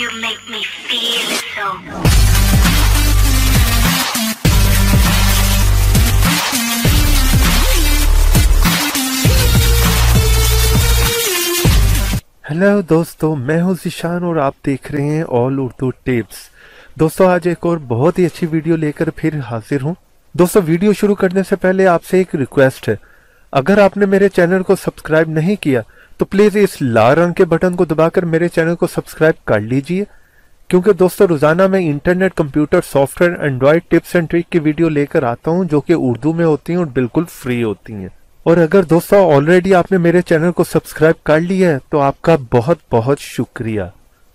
You make me feel so. Hello दोस्तों, मैं हूं ज़ीशान और आप देख रहे हैं ऑल उर्दू टिप्स। दोस्तों आज एक और बहुत ही अच्छी वीडियो लेकर फिर हाजिर हूं। दोस्तों वीडियो शुरू करने से पहले आपसे एक रिक्वेस्ट है, अगर आपने मेरे चैनल को सब्सक्राइब नहीं किया तो प्लीज़ इस लाल रंग के बटन को दबाकर मेरे चैनल को सब्सक्राइब कर लीजिए, क्योंकि दोस्तों रोज़ाना मैं internet, computer, software, Android tips and trick की वीडियो लेकर आता हूं जो कि उर्दू में होती हैं और बिल्कुल फ्री होती हैं। और अगर दोस्तों ऑलरेडी आपने मेरे चैनल को सब्सक्राइब कर लिया है तो आपका बहुत बहुत शुक्रिया।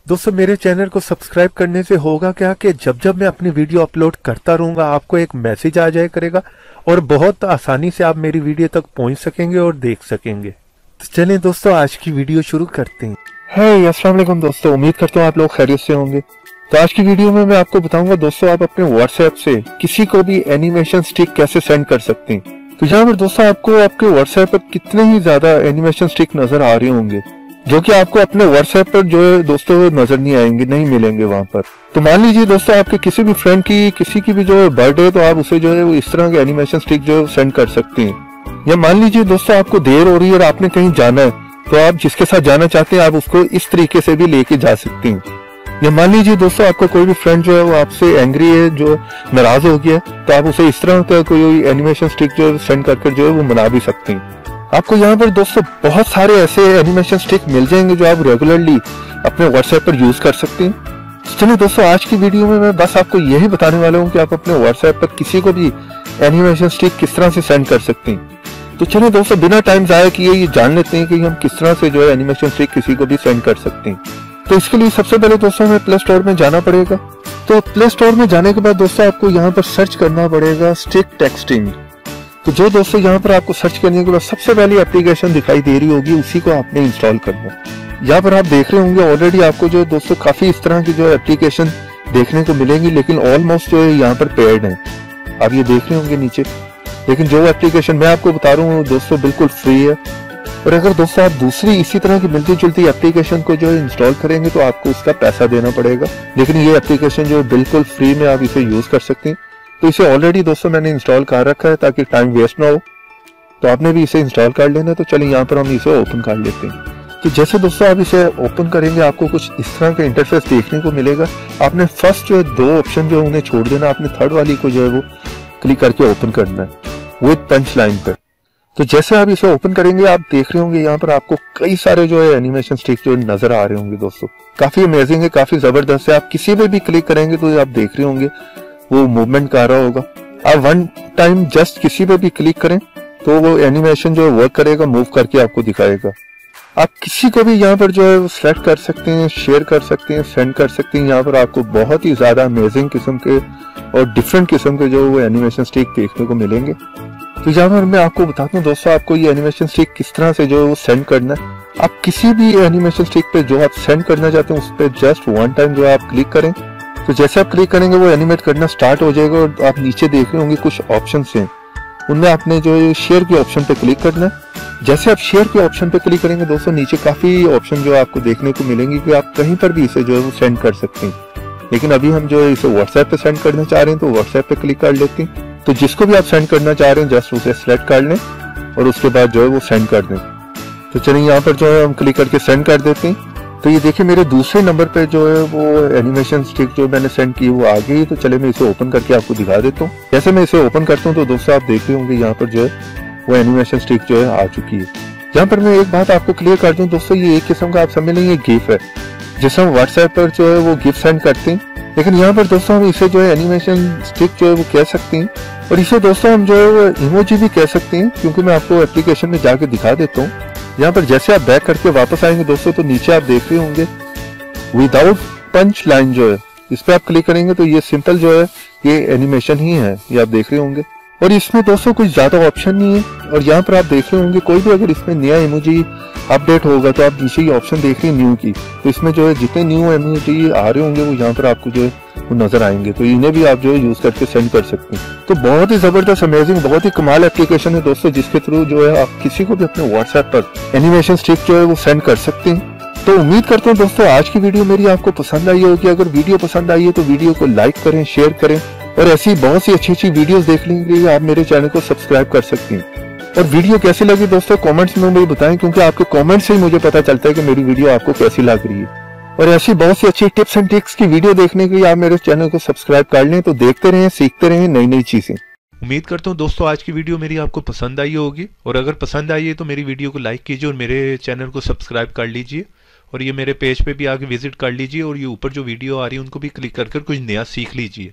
दोस्तों मेरे चैनल को सब्सक्राइब करने से होगा क्या कि जब जब मैं अपनी वीडियो अपलोड करता रहूंगा आपको एक मैसेज आ जाया करेगा और बहुत आसानी से आप मेरी वीडियो तक पहुंच सकेंगे और देख सकेंगे। तो चलें दोस्तों आज की वीडियो शुरू करते हैं। हे अस्सलाम वालेकुम दोस्तों, उम्मीद करता हूँ आप लोग खैरियत से होंगे। तो आज की वीडियो में मैं आपको बताऊंगा दोस्तों आप अपने व्हाट्सएप से किसी को भी एनिमेशन स्टिक कैसे सेंड कर सकते हैं। तो यहाँ पर दोस्तों आपको आपके व्हाट्सएप पर कितने ही ज्यादा एनिमेशन स्टिक नजर आ रहे होंगे जो कि आपको अपने व्हाट्सएप पर जो है दोस्तों नजर नहीं आएंगे, नहीं मिलेंगे वहां पर। तो मान लीजिए दोस्तों आपके किसी भी फ्रेंड की किसी की भी जो है बर्थडे है तो आप उसे जो है इस तरह के एनिमेशन स्टिक जो सेंड कर सकते हैं। या मान लीजिए दोस्तों आपको देर हो रही है और आपने कहीं जाना है तो आप जिसके साथ जाना चाहते हैं आप उसको इस तरीके से भी लेके जा सकते हैं। या मान लीजिए दोस्तों आपका कोई भी फ्रेंड जो है वो आपसे एंग्री है, जो नाराज हो गया है, तो आप उसे इस तरह का कोई एनिमेशन स्टिक जो सेंड करके जो है वो मना भी सकते हैं। आपको यहाँ पर दोस्तों बहुत सारे ऐसे एनिमेशन स्टिक मिल जाएंगे जो आप रेगुलरली अपने व्हाट्सएप पर यूज कर सकते हैं। चलिए दोस्तों आज की वीडियो में मैं बस आपको यही बताने वाला हूँ कि आप अपने व्हाट्सएप पर किसी को भी एनिमेशन स्टिक किस तरह से सेंड कर सकते हैं। तो चलिए दोस्तों बिना टाइम जाया किए ये जान लेते हैं कि हम किस तरह से जो है एनिमेशन स्टिक किसी को भी सेंड कर सकते हैं। तो इसके लिए सबसे पहले दोस्तों हमें प्ले स्टोर में जाना पड़ेगा। तो प्ले स्टोर में जाने के बाद दोस्तों आपको यहाँ पर सर्च करना पड़ेगा स्टिक टेक्सटिंग। तो जो दोस्तों यहाँ पर आपको सर्च करने के बाद सबसे पहली एप्लीकेशन दिखाई दे रही होगी उसी को आपने इंस्टॉल करना है। यहाँ पर आप देख रहे होंगे ऑलरेडी आपको जो दोस्तों काफी इस तरह की जो एप्लीकेशन देखने को मिलेंगी, लेकिन ऑलमोस्ट जो है यहाँ पर पेड है। आप ये देख रहे होंगे नीचे, लेकिन जो एप्लीकेशन मैं आपको बता रहा हूँ दोस्तों बिल्कुल फ्री है। और अगर दोस्तों आप दूसरी इसी तरह की मिलती जुलती एप्लीकेशन को जो है इंस्टॉल करेंगे तो आपको उसका पैसा देना पड़ेगा, लेकिन ये एप्लीकेशन जो है बिल्कुल फ्री में आप इसे यूज कर सकते हैं। तो इसे ऑलरेडी दोस्तों मैंने इंस्टॉल कर रखा है ताकि टाइम वेस्ट ना हो, तो आपने भी इसे इंस्टॉल कर लेना है। तो चलिए यहाँ पर हम इसे ओपन कर लेते हैं। तो जैसे दोस्तों आप इसे ओपन करेंगे आपको कुछ इस तरह का इंटरफेस देखने को मिलेगा। आपने फर्स्ट जो है दो ऑप्शन जो है उन्हें छोड़ देना, आपने थर्ड वाली को जो है वो क्लिक करके ओपन करना है विद पंच लाइन पर। तो जैसे आप इसे ओपन करेंगे आप देख रहे होंगे यहाँ पर आपको कई सारे जो है एनिमेशन स्टिक जो नजर आ रहे होंगे दोस्तों। काफी अमेजिंग है, काफी जबरदस्त है। आप किसी पे भी क्लिक करेंगे तो आप देख रहे होंगे वो मूवमेंट कर रहा होगा। आप वन टाइम जस्ट किसी पे भी क्लिक करें तो वो एनिमेशन जो है वर्क करेगा, मूव करके आपको दिखाएगा। आप किसी को भी यहाँ पर जो है सिलेक्ट कर सकते हैं, शेयर कर सकते हैं, सेंड कर सकते हैं। यहाँ पर आपको बहुत ही ज्यादा अमेजिंग किस्म के और डिफरेंट किस्म के जो वो एनिमेशन स्टिक देखने को मिलेंगे। तो यहाँ पर मैं आपको बताता हूँ दोस्तों आपको ये एनिमेशन स्टिक किस तरह से जो है वो सेंड करना है। आप किसी भी एनिमेशन स्टिक पे जो आप सेंड करना चाहते हैं उस पर जस्ट वन टाइम जो आप क्लिक करें, तो जैसे आप क्लिक करेंगे वो एनिमेट करना स्टार्ट हो जाएगा। और आप नीचे देख रहे होंगे कुछ ऑप्शन हैं, उनमें आपने जो है शेयर के ऑप्शन पे क्लिक करना है। जैसे आप शेयर के ऑप्शन पे क्लिक करेंगे दोस्तों नीचे काफी ऑप्शन जो आपको देखने को मिलेंगे कि आप कहीं पर भी इसे जो है वो सेंड कर सकते हैं। लेकिन अभी हम जो है इसे व्हाट्सएप पे सेंड करना चाह रहे हैं तो व्हाट्सएप पे क्लिक कर लेते हैं। तो जिसको भी आप सेंड करना चाह रहे हैं जस्ट उसे सिलेक्ट कर लें और उसके बाद जो है वो सेंड कर दें। तो चलिए यहाँ पर जो है हम क्लिक करके सेंड कर देते हैं। तो ये देखिए मेरे दूसरे नंबर पे जो है वो एनिमेशन स्टिक जो मैंने सेंड की वो आ गई। तो चलिए मैं इसे ओपन करके आपको दिखा देता हूँ। जैसे मैं इसे ओपन करता हूँ तो दोस्तों आप देख रहे होंगे यहाँ पर जो है वो एनिमेशन स्टिक जो है आ चुकी है। यहाँ पर मैं एक बात आपको क्लियर कर दूं दोस्तों, ये एक किस्म का आप समझ लेंगे गिफ है जिसे हम व्हाट्सएप पर जो है वो गिफ्ट सेंड करते हैं। लेकिन यहाँ पर दोस्तों हम इसे जो है एनिमेशन स्टिक जो है वो कह सकते हैं और इसे दोस्तों हम जो है इमोजी भी कह सकते हैं, क्योंकि मैं आपको एप्लीकेशन में जाके दिखा देता हूँ। यहाँ पर जैसे आप बैक करके वापस आएंगे दोस्तों तो नीचे आप देख रहे होंगे विदाउट पंच लाइन जो है इस पे आप क्लिक करेंगे तो ये सिंपल जो है ये एनिमेशन ही है, ये आप देख रहे होंगे। और इसमें दोस्तों कुछ ज्यादा ऑप्शन नहीं है। और यहाँ पर आप देख रहे होंगे कोई भी अगर इसमें नया इमोजी अपडेट होगा तो आप नीचे ये ऑप्शन देख रहे हैं न्यू की, तो इसमें जो है जितने न्यू इमोजी आ रहे होंगे वो यहाँ पर आपको जो है वो नजर आएंगे। तो इन्हें भी आप जो है यूज करके सेंड कर सकते हैं। तो बहुत ही जबरदस्त अमेजिंग बहुत ही कमाल एप्लीकेशन है दोस्तों, जिसके थ्रू जो है आप किसी को भी अपने व्हाट्सएप पर एनिमेशन स्टिक जो है वो सेंड कर सकते हैं। तो उम्मीद करता हूँ दोस्तों आज की वीडियो मेरी आपको पसंद आई होगी। अगर वीडियो पसंद आई है तो वीडियो को लाइक करें, शेयर करें और ऐसी बहुत सी अच्छी अच्छी वीडियोस देखने के लिए आप मेरे चैनल को सब्सक्राइब कर सकती हैं। और वीडियो कैसी लगी दोस्तों कमेंट्स में मुझे बताएं, क्योंकि आपके कमेंट से ही मुझे पता चलता है कि मेरी वीडियो आपको कैसी लग रही है। और ऐसी बहुत सी अच्छी टिप्स एंड ट्रिक्स की वीडियो देखने के लिए आप मेरे चैनल को सब्सक्राइब कर लें। तो देखते रहें, सीखते रहें नई नई चीजें। उम्मीद करता हूँ दोस्तों आज की वीडियो मेरी आपको पसंद आई होगी, और अगर पसंद आई है तो मेरी वीडियो को लाइक कीजिए और मेरे चैनल को सब्सक्राइब कर लीजिए। और ये मेरे पेज पे भी आके विजिट कर लीजिए और ये ऊपर जो वीडियो आ रही है उनको भी क्लिक कर कुछ नया सीख लीजिए।